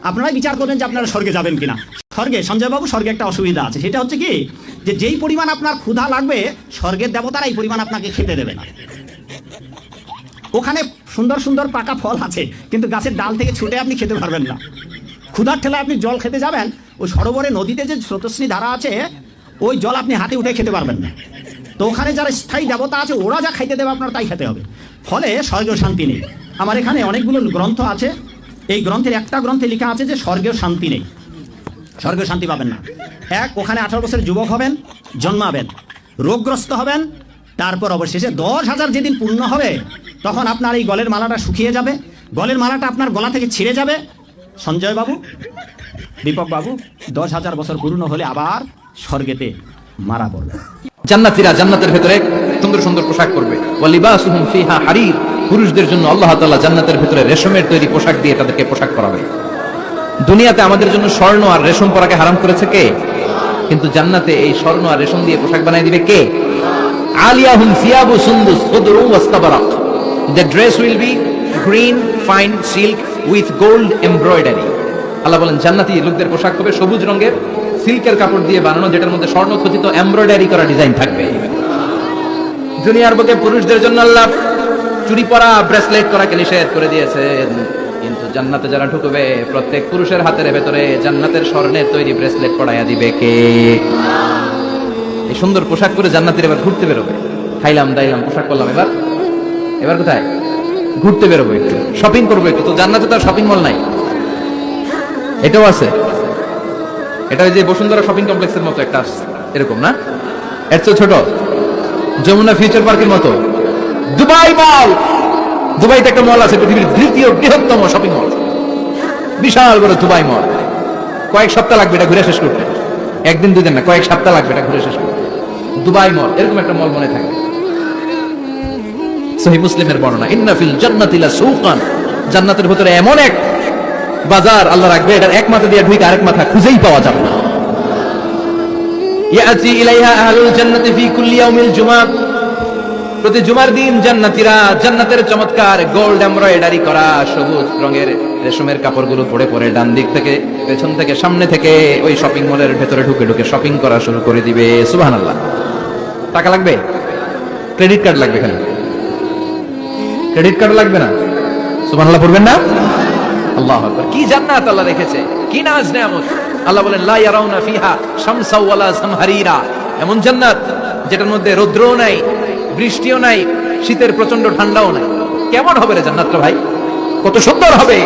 আপনারাই বিচার করেন যে আপনারা স্বর্গে যাবেন কিনা। স্বর্গে, সঞ্জয় বাবু, স্বর্গে একটা অসুবিধা আছে, সেটা হচ্ছে কি, যে যেই পরিমাণ আপনার ক্ষুধা লাগবে স্বর্গের দেবতারা এই পরিমাণ আপনাকে খেতে দেবে না। ওখানে সুন্দর সুন্দর পাকা ফল আছে, কিন্তু গাছের ডাল থেকে ছুটে আপনি খেতে পারবেন না। ক্ষুধার ঠেলায় আপনি জল খেতে যাবেন, ওই সরোবরে নদীতে যে স্রোতস্বিনী ধারা আছে, ওই জল আপনি হাতে উঠে খেতে পারবেন না। তো ওখানে যারা স্থায়ী দেবতা আছে ওরা যা খাইতে দেবে আপনার তাই খেতে হবে। ফলে স্বর্গেও শান্তি নেই। আমার এখানে অনেকগুলো গ্রন্থ আছে, এই গ্রন্থের একটা গ্রন্থে লেখা আছে যে স্বর্গেও শান্তি নেই, স্বর্গেও শান্তি পাবেন না। এক, ওখানে 18 বছরের যুবক হবেন, জন্মাবেন, রোগগ্রস্ত হবেন, তারপর অবশেষে 10,000 যেদিন পূর্ণ হবে তখন আপনার এই গলের মালাটা শুকিয়ে যাবে, গলের মালাটা আপনার গলা থেকে ছিঁড়ে যাবে। সঞ্জয় বাবু, দীপক বাবু, 10,000 বছর পূর্ণ হলে আবার স্বর্গেতে মারা পড়বে। জান্নাতীরা জান্নাতের ভেতরে সুন্দর সুন্দর পোশাক পরবে। ওয়ালিবাসুহুম ফিহা হারির, পুরুষদের জন্য আল্লাহ তাআলা জান্নাতের ভেতরে রেশমের তৈরি পোশাক দিয়ে তাদেরকে পোশাক পরাবে। দুনিয়াতে আমাদের জন্য স্বর্ণ আর রেশম পরাকে হারাম করেছে কে? কিন্তু জান্নাতে এই স্বর্ণ আর রেশম দিয়ে পোশাক বানাই দিবে কে? আলিয়াহুম সিয়াবু সুন্দুস খুদরু ওয়াস্তাবরাক, the dress will be green fine silk with gold embroidery। আল্লাহ বলেন জান্নাতি লোকদের পোশাক হবে সবুজ রঙের সিল্কের কাপড় দিয়ে বানানো, যেটার মধ্যে স্বর্ণ খচিত এমব্রয়ডারি করা ডিজাইন থাকবে। দুনিয়ার বুকে পুরুষদের জন্য আল্লাহ চুড়ি পরা, ব্রেসলেট করাকে নিষেধ করে দিয়েছেন, কিন্তু জান্নাতে যারা ঢুকবে প্রত্যেক পুরুষের হাতের ভেতরে জান্নাতের স্বর্ণের তৈরি ব্রেসলেট পরাইয়া দিবে কে? এই সুন্দর পোশাক পরে জান্নাতীরা এবার ঘুরতে বেরোবে। খাইলাম দাইলাম পোশাক করলাম, এবার কোথায়? ঘুরতে বেরোবো, একটু শপিং করবো একটু। তো জান্নাতে তো আর শপিং মল নাই, এটাও আছে। এটা ওই যে বসুন্ধরা শপিং কমপ্লেক্সের মতো একটা এরকম না, এর চেয়ে ছোট, যমুনা ফিউচার পার্কের মতো। দুবাই মল, দুবাইতে একটা মল আছে, পৃথিবীর দ্বিতীয় বৃহত্তম শপিং মল, বিশাল বড় দুবাই মল। কয়েক সপ্তাহ লাগবে এটা ঘুরে শেষ করতে, একদিন দুদিন না, কয়েক সপ্তাহ লাগবে এটা ঘুরে শেষ করতে। দুবাই মল, এরকম একটা মল মনে থাকবে। সহিহ মুসলিমের বর্ণনা, ইন্না ফিল জান্নাতি লাসুকান, জান্নাতের ভিতরে এমন এক বাজার আল্লাহ রাখবে, এটার এক মাথা দিয়ে ঢুকে আরেক মাথা খুঁজেই পাওয়া যাবে না। ইয়াতি ইলাইহা আহলুল জান্নাতি ফি কুল্লি ইয়াউমিল জুমআ, প্রতি জুমার দিন জান্নাতীরা জান্নাতের চমৎকার গোল্ড এমব্রয়ডারি করা সবুজ রঙের রেশমের কাপড়গুলো পরে পরে ডান দিক থেকে, পেছন থেকে, সামনে থেকে ওই শপিং মলের ভেতরে ঢুকে ঢুকে শপিং করা শুরু করে দিবে। সুবহানাল্লাহ। টাকা লাগবে? ক্রেডিট কার্ড লাগবে। এখানে ক্রেডিট কার্ড লাগবে না? সুবহানাল্লাহ পড়বেন না? আল্লাহু আকবার। কি জান্নাত আল্লাহ রেখেছে, কি নাজ নেয়ামত। আল্লাহ বলেন লা ইয়ারাউনা ফিহা শামসা ওয়ালা জামহারিরা, এমন জান্নাত যেটার মধ্যে রৌদ্রও নাই, বৃষ্টিও নাই, শীতের প্রচন্ড ঠান্ডাও নাই। কেমন হবে রে জান্নাতটা ভাই, কত সুন্দর হবে।